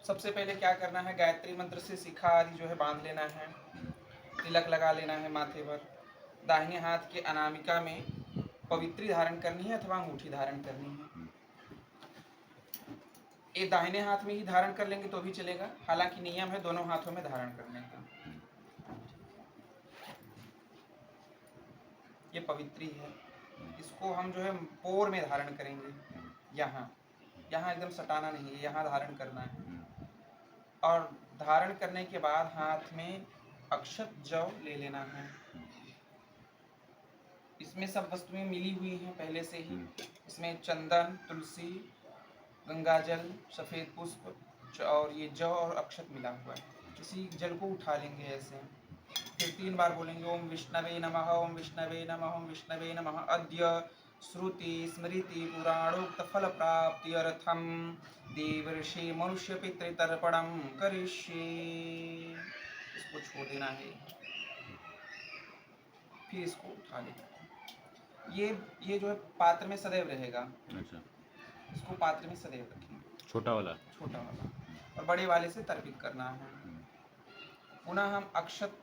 सबसे पहले क्या करना है, गायत्री मंत्र से शिखा आदि जो है बांध लेना है, तिलक लगा लेना है माथे पर। दाहिने हाथ के अनामिका में पवित्री धारण करनी है अथवा अंगूठी धारण करनी है। ये दाहिने हाथ में ही धारण कर लेंगे तो भी चलेगा, हालांकि नियम है दोनों हाथों में धारण करने का। ये पवित्री है, इसको हम जो है पोर में धारण करेंगे, यहाँ यहाँ एकदम सटाना नहीं है, यहाँ धारण करना है। और धारण करने के बाद हाथ में अक्षत जौ ले लेना है। इसमें सब वस्तुएं मिली हुई हैं पहले से ही, इसमें चंदन, तुलसी, गंगाजल, सफ़ेद पुष्प और ये जौ और अक्षत मिला हुआ है। इसी जल को उठा लेंगे ऐसे, फिर 3 बार बोलेंगे ओम विष्णवे नमः, ओम विष्णवे नमः, ओम विष्णवे नमः। अद्य श्रुति स्मृति पुराणोक्त फल प्राप्ति अर्थम देवर्षि मनुष्य पितृतर्पणम करिष्ये। इसको छोड़ देना है, फिर इसको उठा लेना है। ये जो है पात्र में सदैव रहेगा। अच्छा, इसको पात्र में सदैव रखेंगे, छोटा वाला और बड़े वाले से तर्पित करना है। पुनः हम अक्षत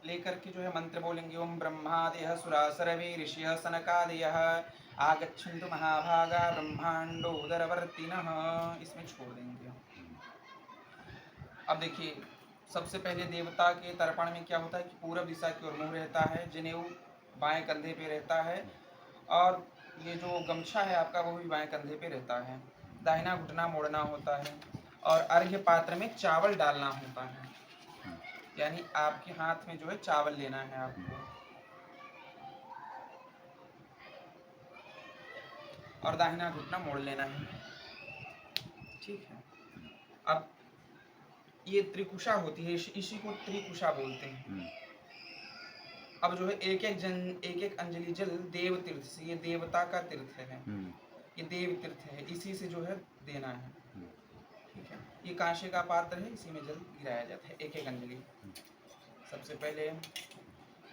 लेकर के जो है मंत्र बोलेंगे ओम ब्रह्मादयः सुरा सर्वे ऋषयः सनकादयः आगच्छन्तु महाभागा ब्रह्मांडोदरवर्तिनः। इसमें छोड़ देंगे। अब देखिए, सबसे पहले देवता के तर्पण में क्या होता है कि पूरब दिशा की ओर मुंह रहता है, जनेऊ बाएं कंधे पे रहता है, और ये जो गमछा है आपका वो भी बाएं कंधे पे रहता है। दाहिना घुटना मोड़ना होता है, और अर्घ्य पात्र में चावल डालना होता है, यानी आपके हाथ में जो है चावल लेना है आपको, और दाहिना घुटना मोड़ लेना है। ठीक है। अब ये त्रिकुशा होती है, इसी को त्रिकुशा बोलते हैं। अब जो है एक एक अंजलि जल देव तीर्थ से, ये देवता का तीर्थ है, ये देव तीर्थ है, इसी से जो है देना है। ठीक है। ये कांसे का पात्र है, इसी में जल गिराया जाता है, एक एक अंजलि। सबसे पहले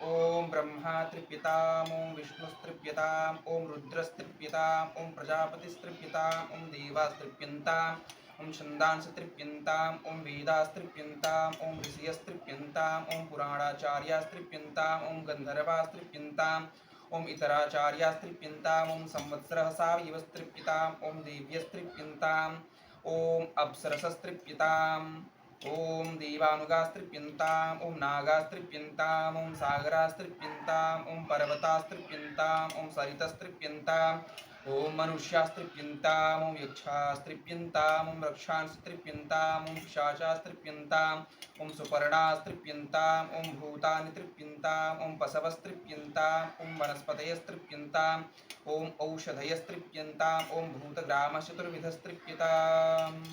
ओम ब्रह्मा तृप्यताम, ओम विष्णुस्तृप्यताम, ओम रुद्रस्तृप्यताम, ओम प्रजापतिस्तृप्यताम, ओम देवास्तृप्यन्ताम, ओम छंदांस्तृप्यन्ताम, ओम वेदास्तृप्यन्ताम, ओम ऋषयस्तृप्यन्ताम, ओम पुराणाचार्यास्तृप्यन्ताम, ओम गंधर्वास्तृप्यन्ताम, ओम इतराचार्यास्तृप्यन्ताम, ओम संवत्सरः साविवस्तृप्यताम, ओम देव्यस्तृप्यन्ताम, ओम अप्सरसस्तृप्यताम, ओम देवानुगास्त्रिप्यन्ताम, ओम नागास्त्रिप्यन्ताम, ओम सागरास्त्रिप्यन्ताम, ओम पर्वतास्त्रिप्यन्ताम, ओम सरितस्त्रिप्यन्ताम, ओम मनुष्यास्त्रिप्यन्ताम, ओम यक्षास्त्रिप्यन्ताम, ओम रक्षांस्त्रिप्यन्ताम, ओम पिशाचास्त्रिप्यन्ताम, ओम सुपर्णास्त्रिप्यन्ताम, ओम भूतानि तृप्यन्ताम, ओम पशवस्त्रिप्यन्ताम, ओम वनस्पतयस्त्रिप्यन्ताम, ओम औषधयस्त्रिप्यन्ताम, ओम भूतग्रामचतुर्विधस्त्रिप्यताम।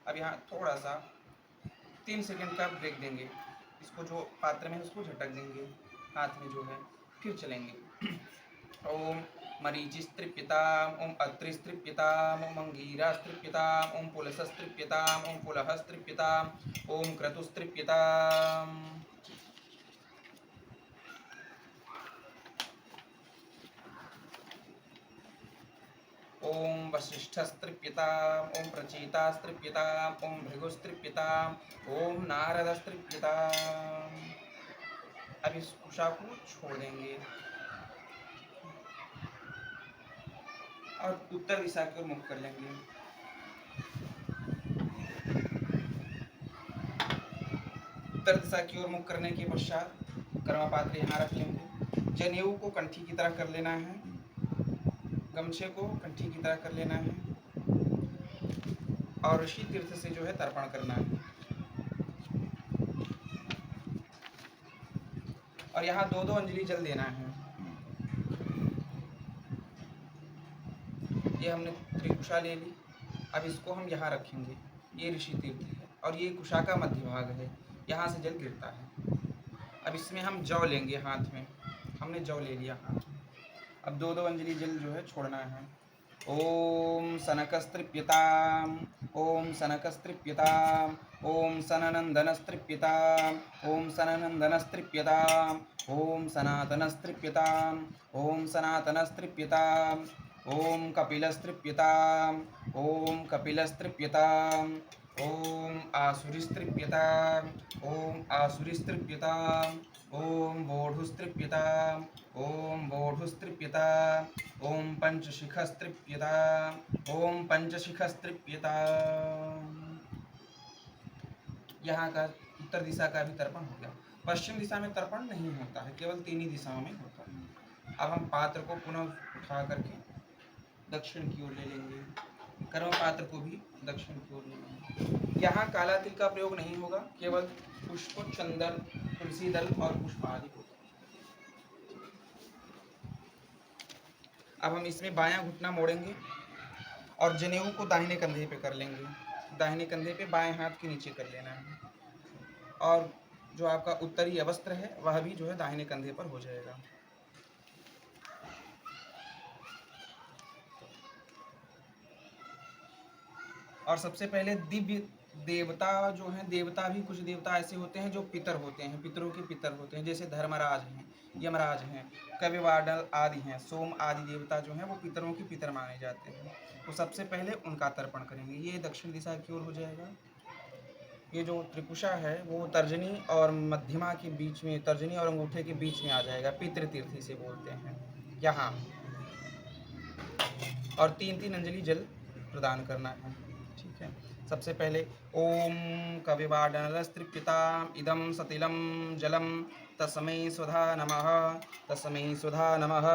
अब यहाँ थोड़ा सा 3 सेकंड का ब्रेक देंगे, इसको जो पात्र में है उसको झटक देंगे हाथ में जो है, फिर चलेंगे। ओम मरीचिस्तृप्यताम, ओम अत्रिस्तृप्यताम, ओम अंगीरास्तृप्यताम, ओम पुलसस्तृप्यताम, ओम पुलहस्तृप्यताम, ओम क्रतुस्तृप्यताम। ओम वशिष्ठस्तृप्यताम, ओम प्रचेतास्तृप्यताम, ओम भृगुस्तृप्यताम, ओम नारदस्तृप्यताम। अब इस कुशा को छोड़ देंगे और उत्तर दिशा की ओर मुख कर लेंगे। उत्तर दिशा की ओर मुख करने के पश्चात कर्मपात्र यहाँ रख लेंगे। जनेऊ को कंठी की तरह कर लेना है, गमछे को कंठी की तरह कर लेना है, और ऋषि तीर्थ से जो है तर्पण करना है। और यहाँ 2-2 अंजलि जल देना है। ये हमने त्रिकुशा ले ली, अब इसको हम यहाँ रखेंगे। ये ऋषि तीर्थ है और ये कुशा का मध्य भाग है, यहाँ से जल गिरता है। अब इसमें हम जौ लेंगे हाथ में, हमने जौ ले लिया हाथ में। अब 2-2 अंजलि जल जो है छोड़ना है। ओम सनकस्तृप्यताम, ओम सनकस्तृप्यताम, ओम सननंदनस्तृप्यताम, ओम सननंदनस्तृप्यताम, ओम सनातनस्तृप्यताम, ओम सनातनस्तृप्यताम, ओम कपिलस्तृप्यताम, ओम कपिलस्तृप्यताम, ओम आसुरिस्तृप्यता, ओम आसुरिस्तृप्यता, ओम बोढुस्तृप्यता, ओम बोढुस्तृप्यता, ओम पंचशिखस्तृप्यता, ओम पंचशिखस्तृप्यता। यहाँ का उत्तर दिशा का भी तर्पण हो गया। पश्चिम दिशा में तर्पण नहीं होता है, केवल 3 ही दिशाओं में होता है। अब हम पात्र को पुनः उठा करके दक्षिण की ओर ले लेंगे, कर्म पात्र को भी दक्षिण की ओर ले लेंगे। यहाँ काला तिल का प्रयोग नहीं होगा, केवल पुष्प, चंदन, तुलसी दल और पुष्प आदि होगा। अब हम इसमें बायां घुटना मोड़ेंगे और जनेऊ को दाहिने कंधे पे कर लेंगे। दाहिने कंधे पे बाएं हाथ के नीचे कर लेना है, और जो आपका उत्तरीय वस्त्र है वह भी जो है दाहिने कंधे पर हो जाएगा। और सबसे पहले दिव्य देवता जो हैं, देवता भी कुछ देवता ऐसे होते हैं जो पितर होते हैं, पितरों के पितर होते हैं, जैसे धर्मराज हैं, यमराज हैं, कविवाडल आदि हैं, सोम आदि देवता जो हैं वो पितरों के पितर माने जाते हैं। तो सबसे पहले उनका तर्पण करेंगे। ये दक्षिण दिशा की ओर हो जाएगा। ये जो त्रिकुशा है वो तर्जनी और मध्यमा के बीच में, तर्जनी और अंगूठे के बीच में आ जाएगा, पितृतीर्थी से बोलते हैं यहाँ। और 3-3 अंजलि जल प्रदान करना है। ठीक है, सबसे पहले ओम कविवाडनलस्तृप्यताम् इदं सतिलं जलं तस्मै स्वधा नमः, तस्मै स्वधा नमः,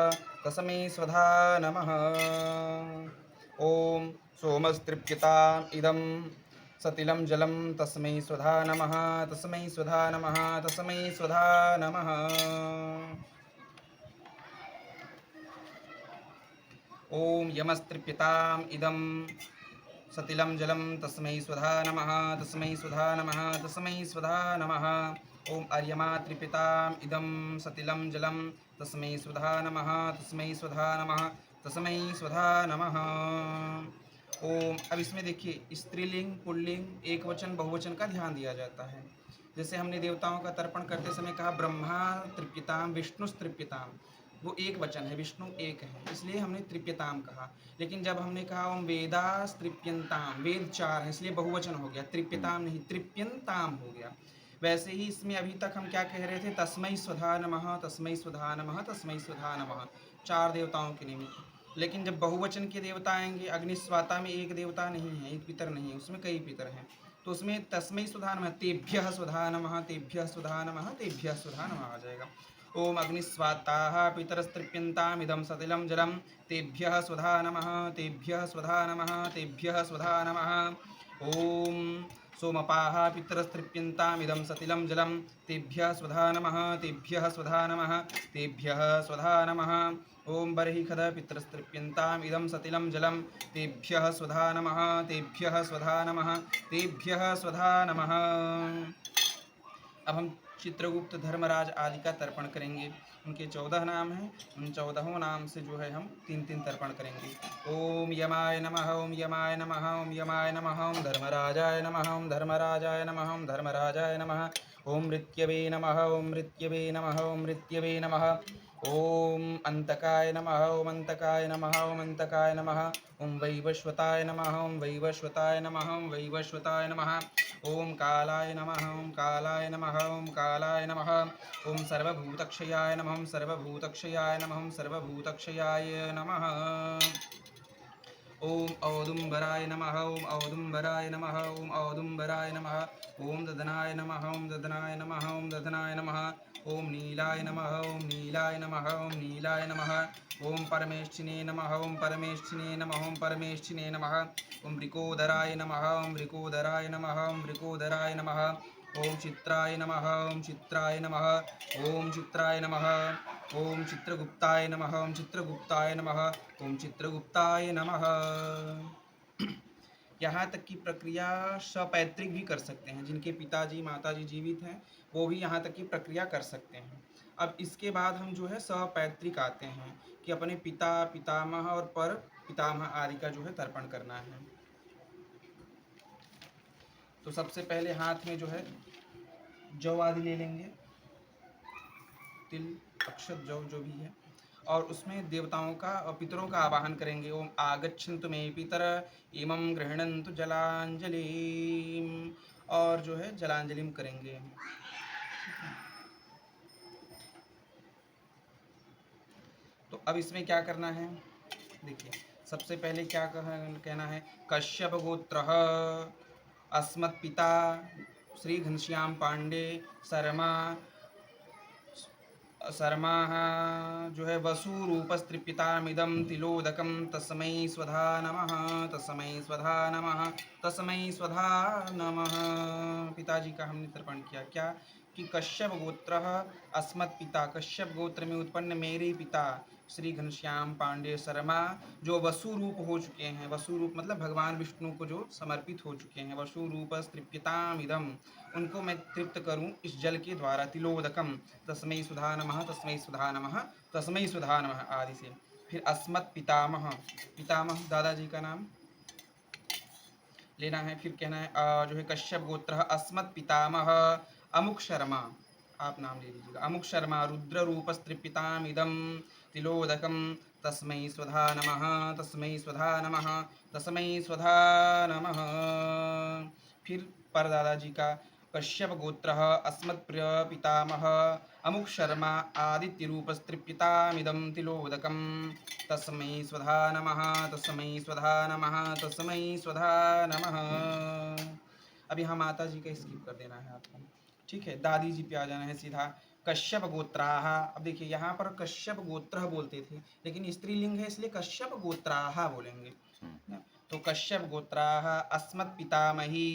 तस्मै स्वधा नमः। ओम सोमस्तृप्यताम् इदं सतिलं जलं तस्मै स्वधा नमः, तस्मै स्वधा नमः, तस्मै स्वधा नमः। ओम यमस्तृप्यताम् इदं सतिलं जलं तस्मै स्वधा नमः, तस्मै स्वधा नमः, तस्मै स्वधा नमः। ओम अर्यमा तृप्यताम् इदं सतिलं जलं तस्मै स्वधा नमः, तस्मै स्वधा नमः, तस्मै स्वधा नमः। ओम, अब इसमें देखिए स्त्रीलिंग, पुल्लिंग, एक वचन, बहुवचन का ध्यान दिया जाता है। जैसे हमने देवताओं का तर्पण करते समय कहा ब्रह्मा तृप्यताम, विष्णु तृप्यताम, वो एक वचन है, विष्णु एक है, इसलिए हमने तृप्यताम कहा। लेकिन जब हमने कहा ओम वेदास तृप्यंताम, वेद 4 है इसलिए बहुवचन हो गया, तृप्यताम नहीं तृप्यंताम हो गया। वैसे ही इसमें अभी तक हम क्या कह रहे थे, तस्मै स्वधा नमः, तस्मै स्वधा नमः, तस्मै स्वधा नमः, 4 देवताओं के निमित्त। लेकिन जब बहुवचन के देवता आएंगे, अग्निस्वाता में एक देवता नहीं है, एक पितर नहीं है, उसमें कई पितर हैं, तो उसमें तस्मै स्वधा नमः, तेभ्यः स्वधा नमः, तेभ्यः स्वधा नमः, तेभ्यः स्वधा नमः आ जाएगा। ओम अग्निस्वाताः पितरस्तृप्यन्तामिदं सतिलं जलं तेभ्यः स्वधा नमः, तेभ्यः स्वधा नमः, तेभ्यः स्वधा नमः। ओम सोमपाः पितरस्तृप्यन्तामिदं सतिलं जलं तेभ्यः स्वधा नमः, तेभ्यः स्वधा नमः, तेभ्यः स्वधा नमः। ओम बर्हिखद पितरस्तृप्यन्तामिदं सतिलं जलं तेभ्यः स्वधा नमः, तेभ्यः स्वधा नमः, तेभ्यः स्वधा नमः। अब हम चित्रगुप्त, धर्मराज आदि का तर्पण करेंगे। उनके 14 नाम हैं, उन 14 नाम से जो है हम 3-3 तर्पण करेंगे। ओम यमाय नमः, ओम यमाय नमः, ओम यमाय नमः, ओम धर्मराजाय नमः, ओम धर्मराजाय नमः, ओम धर्मराजाय नमः। ओम मृत्यवे नमः, ओम मृत्यवे नमः, ओम मृत्यवे नमः। ओम अंतकाय नमः, ओम अंतकाय नमः, ओम अंतकाय नमः। ओम वैवस्वताय नमः, ओम वैवस्वताय नमः, ओम वैवस्वताय नमः। ओम कालाय नमः, ओम कालाय नमः, ओम कालाय नमः। ओम सर्वभूतक्षयाय नमः, ओम सर्वभूतक्षयाय नमः, ओम सर्वभूतक्षयाय नमः। ओम औदुम्बराय नमः, ओम औदुम्बराय नमः, ओम औदुम्बराय नमः। ओम ददनाय नमः, ओम ददनाय नमः, ओम ददनाय नमः। ओम नीलाय नमः, ओम नीलाय नमः, ओम नीलाय नमः। ओम परमेष्ठिने नमः, ओम परमेष्ठिने नमः, ओम परमेष्ठिने नमः। ओम वृकोदराय नमः, ओम वृकोदराय नमः, ओम वृकोदराय नमः। ओम चित्राय नमः, ओम चित्राय नमः, ओम चित्राय नमः। ओम चित्रगुप्ताय नमः, ओम चित्रगुप्ताय नमः, ओम चित्रगुप्ताय नमः। यहाँ तक की प्रक्रिया सपैतृक भी कर सकते हैं, जिनके पिताजी माताजी जीवित हैं वो भी यहाँ तक की प्रक्रिया कर सकते हैं। अब इसके बाद हम जो है सपैतृक आते हैं कि अपने पिता, पितामह और पर पितामह आदि का जो है तर्पण करना है। तो सबसे पहले हाथ में जो है जौ आदि ले लेंगे, तिल, अक्षत, जौ जो भी है। और उसमें देवताओं का और पितरों का आवाहन करेंगे। ओम आगच्छन्तु मे पितर इमं गृह्णन्तु जलांजलिम, और जो है जलांजलिम करेंगे। तो अब इसमें क्या करना है, देखिए सबसे पहले क्या कहना है, कश्यप गोत्र अस्मत् पिता श्री घनश्याम पांडे शर्मा शर्मा जो है वसुरूपस्त्रिपितामिदं तिलोदकं तस्मै स्वधा नमः, तस्मै स्वधा नमः, तस्मै स्वधा नमः। पिताजी का हमने तर्पण किया क्या कि कश्यप गोत्र अस्मत् पिता, कश्यप गोत्र में उत्पन्न मेरे पिता श्री घनश्याम पांडे शर्मा जो वसु रूप हो चुके हैं। वसु रूप मतलब भगवान विष्णु को जो समर्पित हो चुके हैं। वसु रूप तृप्यतामिदम, उनको मैं तृप्त करूं इस जल के द्वारा। तिलोदकम तस्मै सुधा नमः, तस्मै सुधा नमः, तस्मै सुधा नमः आदि से। फिर अस्मत् पितामह, पितामह दादाजी का नाम लेना है। फिर कहना है जो है कश्यप गोत्र अस्मत् पितामह अमुक शर्मा, आप नाम ले लीजिएगा। अमुक शर्मा रुद्र रूपस्त्रिपितामिदं तिलोदकं तस्मै स्वधा नमः, तस्मै स्वधा नमः, तस्मै स्वधा नमः। फिर परदादाजी का कश्यप गोत्र अस्मत्प्रिय पितामह अमुक शर्मा आदित्य रूपस्त्रिपितामिदं तिलोदकं तस्मै स्वधा नमः, तस्मै स्वधा नमः, तस्मै स्वधा नमः। अब यहाँ माता जी का स्किप कर देना है आपको, ठीक है। दादी जी पे आ जाना है सीधा। कश्यप गोत्राह, अब देखिए यहाँ पर कश्यप गोत्र बोलते थे, लेकिन स्त्रीलिंग है इसलिए कश्यप गोत्राह बोलेंगे। तो कश्यप गोत्राह अस्मत् पितामही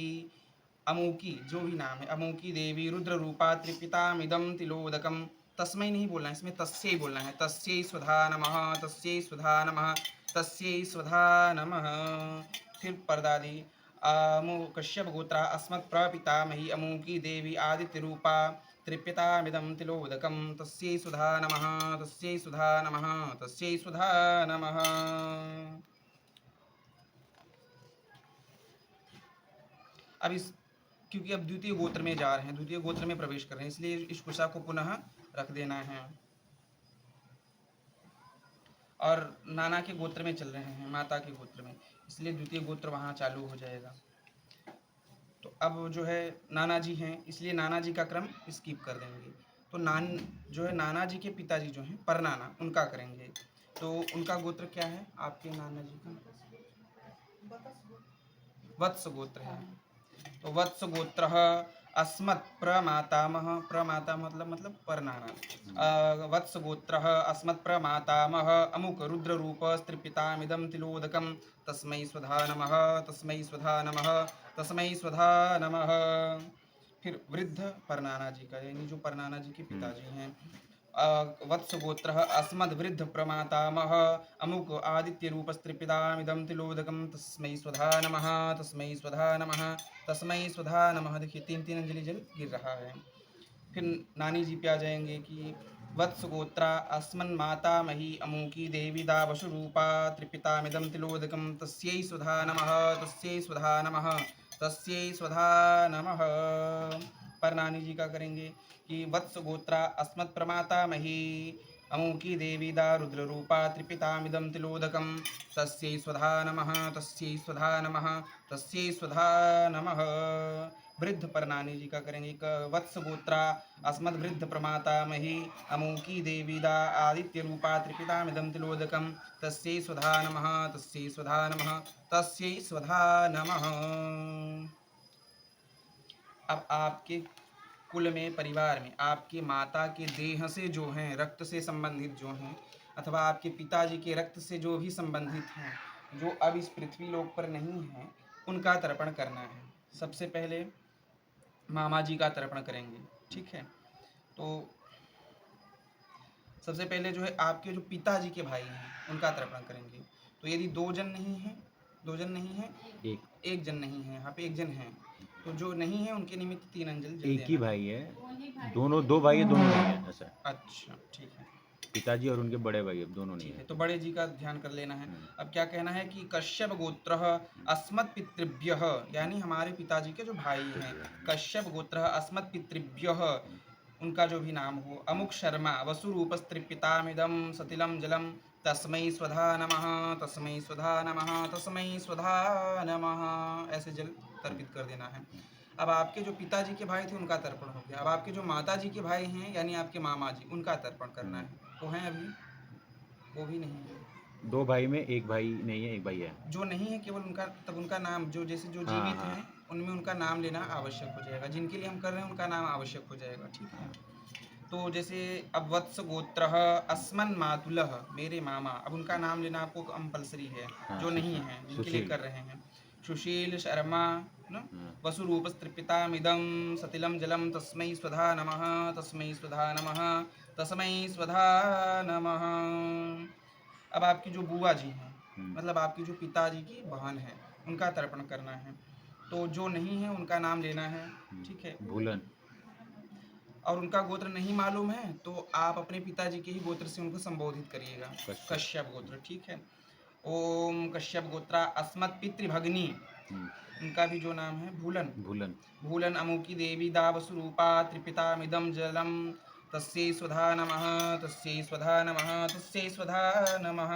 अमूकी, जो भी नाम है, अमूकी देवी रुद्र रूपा त्रिपितामिदं तिलोदकम, तस्मै नहीं बोलना है इसमें, तस्यै बोलना है। तस्यै स्वधा नमः, तस्यै स्वधा नमः, तस्यै स्वधा नमः। फिर परदादी कश्यप गोत्रा अस्मत् प्रपितामही अमूकी देवी आदित्य रूपा त्रिपितामिदं तिलोदकं तस्यै सुधा नमः, तस्यै सुधा नमः, तस्यै सुधा नमः। अब इस क्योंकि अब द्वितीय गोत्र में जा रहे हैं, द्वितीय गोत्र में प्रवेश कर रहे हैं, इसलिए इस कुशा को पुनः रख देना है। और नाना के गोत्र में चल रहे हैं, माता के गोत्र में, इसलिए द्वितीय गोत्र वहाँ चालू हो जाएगा। तो अब जो है नाना जी हैं, इसलिए नाना जी का क्रम स्किप कर देंगे। तो जो है नाना जी के पिताजी जो हैं परनाना, उनका करेंगे। तो उनका गोत्र क्या है आपके नाना जी का? वत्स गोत्र है। तो वत्स गोत्र अस्मत् प्रमातामह, प्रमातामह मतलब परनाना। वत्स गोत्र अस्मत् प्रमातामह अमुक रुद्र रूप स्त्रिपितामिदं तिलोदकं तस्मै स्वधा नमः, तस्मै स्वधा नमः, तस्मै स्वधा नमः। फिर वृद्ध परनाना जी का, यानी जो परनाना जी के पिताजी हैं। वत्स गोत्र अस्मद् वृद्ध प्रमातामह अमुक आदित्य रूपस्त्रिपितामिदं तिलोदकं तस्मै स्वधा नमः, तस्मै स्वधा नमः, तस्मै स्वधा नमः। देखिए तीन तीन अंजलि जल गिर रहा है। फिर नानी जी पे आ जाएंगे कि वत्स गोत्रा अस्मन् मातामही अमूकी देवी दावशुरूपा त्रिपितामिदं तिलोदकं तस्यै स्वधा नमः, तस्यै स्वधा नमः, तस्यै स्वधा नमः। पर नानी जी का करेंगे कि वत्स गोत्रा अस्मत् प्रमातामही अमूकी देवी दा रुद्र रूपा त्रिपितामिदं तिलोदकं तस्यै स्वधा नमः, तस्यै स्वधा नमः, तस्यै स्वधा नमः। वृद्ध पर नानी जी का करेंगे। वत्स गोत्रा अस्मद् वृद्ध प्रमातामही अमूकी देवी दा आदित्य रूपा त्रिपितामिदं तिलोदकं तस्यै स्वधा नमः, तस्यै स्वधा नमः, तस्यै स्वधा नमः। अब आपके कुल में, परिवार में आपके माता के देह से जो हैं, रक्त से संबंधित जो हैं, अथवा आपके पिताजी के रक्त से जो भी संबंधित हैं, जो अब इस पृथ्वी लोक पर नहीं हैं, उनका तर्पण करना है। सबसे पहले मामा जी का तर्पण करेंगे, ठीक है। तो सबसे पहले जो है आपके जो पिताजी के भाई हैं उनका तर्पण करेंगे। तो यदि दो जन नहीं है, एक जन नहीं है, यहाँ पे एक जन है, तो जो नहीं है उनके निमित्त तीन अंजलि एक ही भाई है, दोनों दो भाई है, दोनों नहीं है ऐसा। अच्छा ठीक है, पिताजी और उनके बड़े भाई अब दोनों नहीं है। तो बड़े जी का ध्यान कर लेना है। अब क्या कहना है कि कश्यप गोत्र अस्मत् पितृभ्यः, यानी हमारे पिताजी के जो भाई हैं, कश्यप गोत्र अस्मत् पितृभ्यः उनका जो भी नाम हो। अमुक शर्मा वसुरूपस्त्रिपितामिदं सतिलं जलम तस्मै स्वधा नमः, तस्मै स्वधा नमः, तस्मै स्वधा नमः, ऐसे जल तर्पित कर देना है। अब आपके जो पिताजी के भाई थे उनका तर्पण हो गया। अब आपके जो माता जी के भाई हैं यानी आपके मामा जी, उनका तर्पण करना है। वो हैं अभी? वो भी नहीं है। दो भाई में एक भाई नहीं है, एक भाई है। जो नहीं है केवल उनका, तब उनका नाम जो जैसे जो हाँ जीवित हाँ हैं उनमें उनका नाम लेना आवश्यक हो जाएगा। जिनके लिए हम कर रहे हैं उनका नाम आवश्यक हो जाएगा, ठीक है। तो जैसे अब वत्स गोत्र अस्मन मातुलः, मेरे मामा, अब उनका नाम लेना आपको कंपलसरी है। हाँ, जो नहीं सुशील है जिनके लिए सुशील। कर रहे हैं, सुशील शर्मा न हाँ, वसुरूपस्त्रिपितामिदं सतिलं जलं तस्मै स्वधा नमः, तस्मै स्वधा नमः, तस्मै स्वधा नमः। अब आपकी जो बुआ जी हैं, मतलब आपकी जो पिताजी की बहन है, उनका तर्पण करना है। तो जो नहीं है उनका नाम लेना है, ठीक है। भूलन। और उनका गोत्र नहीं मालूम है तो आप अपने पिताजी के ही गोत्र से उनको संबोधित करिएगा, कश्यप। कश्यप गोत्र, ठीक है। ओम कश्यप गोत्रा अस्मत् पितृभगिनी, उनका भी जो नाम है भूलन। भूलन। भूलन अमुकी देवी दावसुरूपा त्रिपितामिदं जलम तस्यै स्वधा नमः, तस्यै स्वधा नमः, तस्यै स्वधा नमः।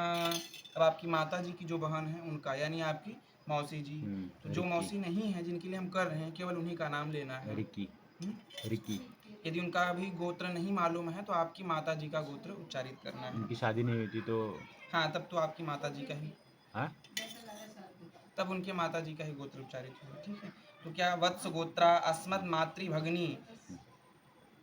अब आपकी माता जी की जो बहन है उनका यानी आपकी मौसी जी। तो जो रिक्की। मौसी नहीं है जिनके लिए हम कर रहे हैं केवल उन्हीं का नाम लेना है। रिक्की। हम्म? रिक्की। यदि उनका अभी गोत्र नहीं मालूम है तो आपकी माता जी का गोत्र उच्चारित करना है। उनकी शादी नहीं हुई थी तो। हाँ, तब तो आपकी माता जी का ही, हाँ, तब उनके माता जी का ही गोत्र उच्चारित होगा, ठीक है। तो क्या वत्स गोत्रा अस्मद मातृभगिनी,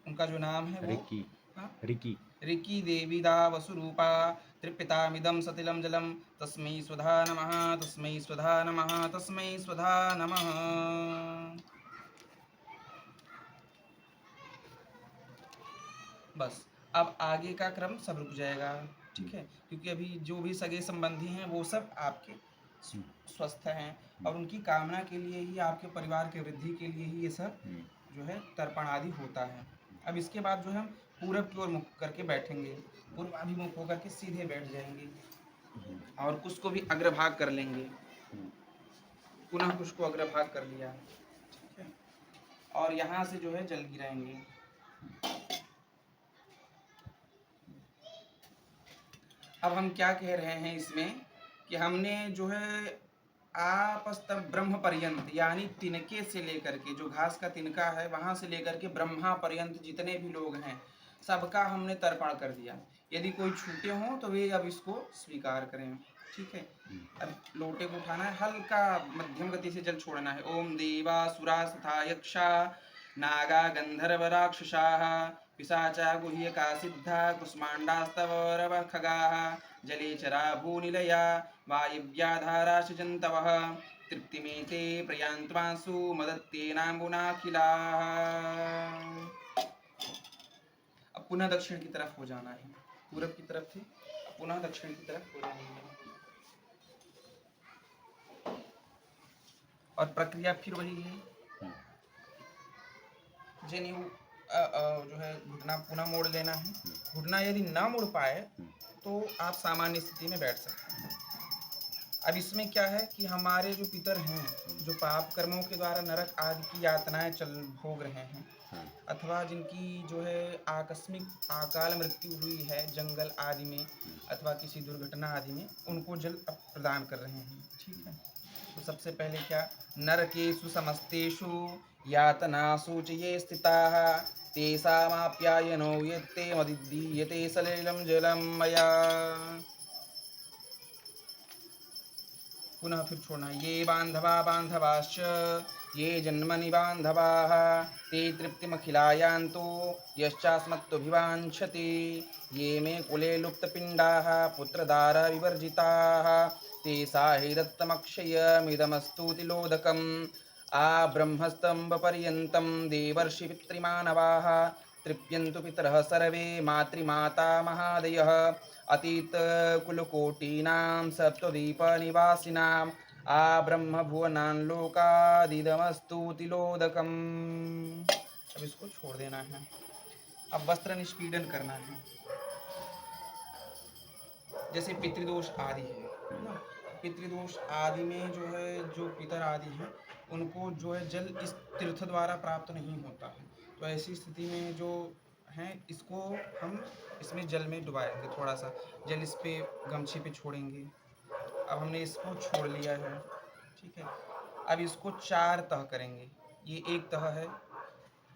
उनका जो नाम है वो, रिक्की। हाँ, रिक्की। ऋकी देवी दा वसुरूपा त्रिपितामिदं सतिलं जलं तस्मै स्वधा नमः, तस्मै स्वधा नमः, तस्मै स्वधा नमः। बस अब आगे का क्रम सब रुक जाएगा, ठीक है, क्योंकि अभी जो भी सगे संबंधी हैं वो सब आपके स्वस्थ हैं और उनकी कामना के लिए ही, आपके परिवार के वृद्धि के लिए ही ये सब जो है तर्पण आदि होता है। अब इसके बाद जो है हम पूरब की ओर मुख करके बैठेंगे, पूर्वाभिमुख होकर के सीधे बैठ जाएंगे और कुछ को भी अग्रभाग कर लेंगे। पुनः कुछ को अग्रभाग कर लिया, ठीक है, और यहाँ से जो है जल गिराएंगे। अब हम क्या कह रहे हैं इसमें कि हमने जो है आपस तक ब्रह्म पर्यंत यानी तिनके से लेकर के, जो घास का तिनका है वहां से लेकर के ब्रह्मा पर्यंत जितने भी लोग हैं सबका हमने तर्पण कर दिया। यदि कोई छूटे हों तो वे अब इसको स्वीकार करें, ठीक है। अब लोटे को उठाना है, हल्का मध्यम गति से जल छोड़ना है। ओम देवा सुरा तथा यक्षा नागा गंधर्व राक्षसाः पिशाचा गुह्यका सिद्धा कुष्माण्डास्तवरव खगाः जलेचरा भूनिलया वायव्याधाराश्च जन्तवः तृप्तिमेते प्रयान्त्वांसु मदत्तेनाम्बुनाखिलाः। अब पुनः दक्षिण की तरफ हो जाना है, पूरब की तरफ थे, अब पुनः दक्षिण की तरफ हो जाएंगे और प्रक्रिया फिर वही है। जनेऊ जो है घुटना पुनः मोड़ लेना है। घुटना यदि ना मुड़ पाए तो आप सामान्य स्थिति में बैठ सकते हैं। अब इसमें क्या है कि हमारे जो पितर हैं जो पाप कर्मों के द्वारा नरक आदि की यातनाएं चल भोग रहे हैं अथवा जिनकी जो है आकस्मिक अकाल मृत्यु हुई है जंगल आदि में अथवा किसी दुर्घटना आदि में, उनको जल प्रदान कर रहे हैं, ठीक है। तो सबसे पहले क्या, नरकेषु समस्तेषु यातनासु च ये स्थिताः तेषामाप्यायनो यत्ते मदीयते सलिलं जलं मया। पुनः फिर छोड़ना, ये बांधवा बांधवाश्च ये जन्मनि बांधवाः ते तृप्तिमखिलायान्तु यश्चास्मत्तुभिवाञ्छति ये मे कुले लुप्तपिण्डाः पुत्रदारा विवर्जिताः ते साहिदत्तमक्षयमिदमस्तु तिलोदकम् आ ब्रह्मस्तम्भपर्यन्तं देवर्षि पितृमानवाः तृप्यन्तु पितरः सर्वे मातृमाता महादयः अतीत कुलकोटीनां सप्तद्वीपनिवासिनाम् आ ब्रह्मभुवनान् लोकादिदमस्तु तिलोदकम्। अब इसको छोड़ देना है। अब वस्त्र निष्पीडन करना है। जैसे पितृदोष आदि है ना, पितृदोष आदि में जो है जो पितर आदि हैं उनको जो है जल इस तीर्थ द्वारा प्राप्त नहीं होता है। तो ऐसी स्थिति में जो हैं इसको हम इसमें जल में डुबाएंगे, थोड़ा सा जल इस पे गमछे पे छोड़ेंगे। अब हमने इसको छोड़ लिया है, ठीक है। अब इसको 4 तह करेंगे। ये एक तह है,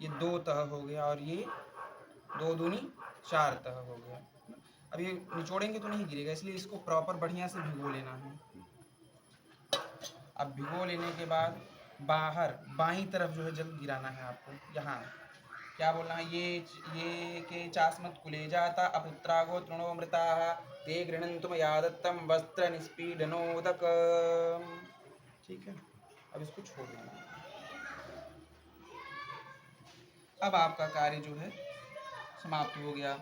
ये 2 तह हो गया, और ये 2 दूनी 4 तह हो गया। अब ये निचोड़ेंगे तो नहीं गिरेगा, इसलिए इसको प्रॉपर बढ़िया से भिगो लेना है। अब भिगो लेने के बाद बाहर बाईं तरफ जो है जल गिराना है आपको। यहाँ क्या बोलना है, ये के चास्मत कुले जाता अपुत्रागो तृणोमृता ते गृह्णन्तु मया दत्तं वस्त्र निष्पीडनोदक। ठीक है, अब इसको छोड़ देना। अब आपका कार्य जो है समाप्त हो गया।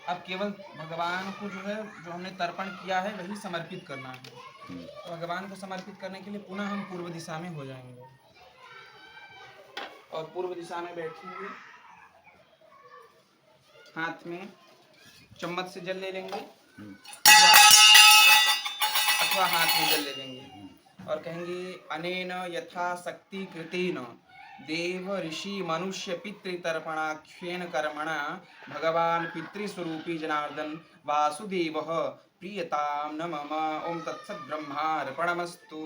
अब केवल भगवान को जो है, जो हमने तर्पण किया है वही समर्पित करना है। तो भगवान को समर्पित करने के लिए पुनः हम पूर्व दिशा में हो जाएंगे और पूर्व दिशा में बैठेंगे। हाथ में चम्मच से जल ले लेंगे अथवा हाथ में जल ले लेंगे और कहेंगे अनेन यथा शक्ति कृतेन देव ऋषि मनुष्य पितृतर्पणाख्येन कर्मणा भगवान पितृस्वरूपी जनार्दन वासुदेव प्रियतां न मम। ओम तत्सत् ब्रह्मार्पणमस्तु।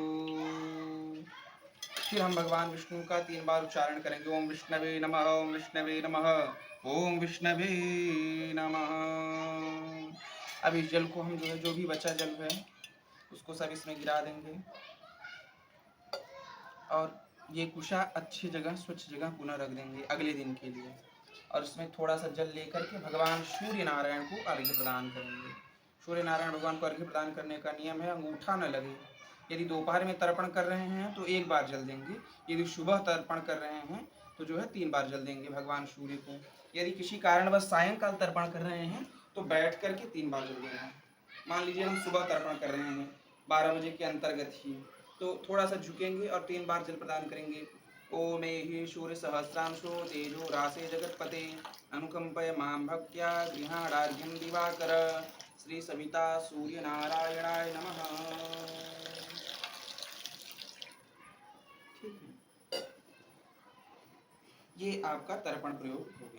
फिर हम भगवान विष्णु का 3 बार उच्चारण करेंगे। ओम विष्णवे नमः, ओम विष्णवे नमः, ओम विष्णवे नमः। अब इस जल को हम जो है, जो भी बचा जल है उसको सब इसमें गिरा देंगे और ये कुशा अच्छी जगह, स्वच्छ जगह पुनः रख देंगे अगले दिन के लिए। और इसमें थोड़ा सा जल लेकर के भगवान सूर्य नारायण को अर्घ्य प्रदान करेंगे। सूर्य नारायण भगवान को अर्घ्य प्रदान करने का नियम है अंगूठा न लगे। यदि दोपहर में तर्पण कर रहे हैं तो 1 बार जल देंगे, यदि सुबह तर्पण कर रहे हैं तो जो है 3 बार जल देंगे भगवान सूर्य को। यदि किसी कारणवश सायंकाल तर्पण कर रहे हैं तो बैठ करके 3 बार जल देना है। मान लीजिए हम सुबह तर्पण कर रहे हैं 12 बजे के अंतर्गत ही, तो थोड़ा सा झुकेंगे और 3 बार जल प्रदान करेंगे। ओम एहि सूर्य सहस्रांशो तेजो रासे जगत्पते अनुकंपय मां भक्त्या गृहाणार्घ्यं दिवाकर श्री सविता सूर्य नारायणाय नमः। ठीक है, ये आपका तर्पण प्रयोग हो गया।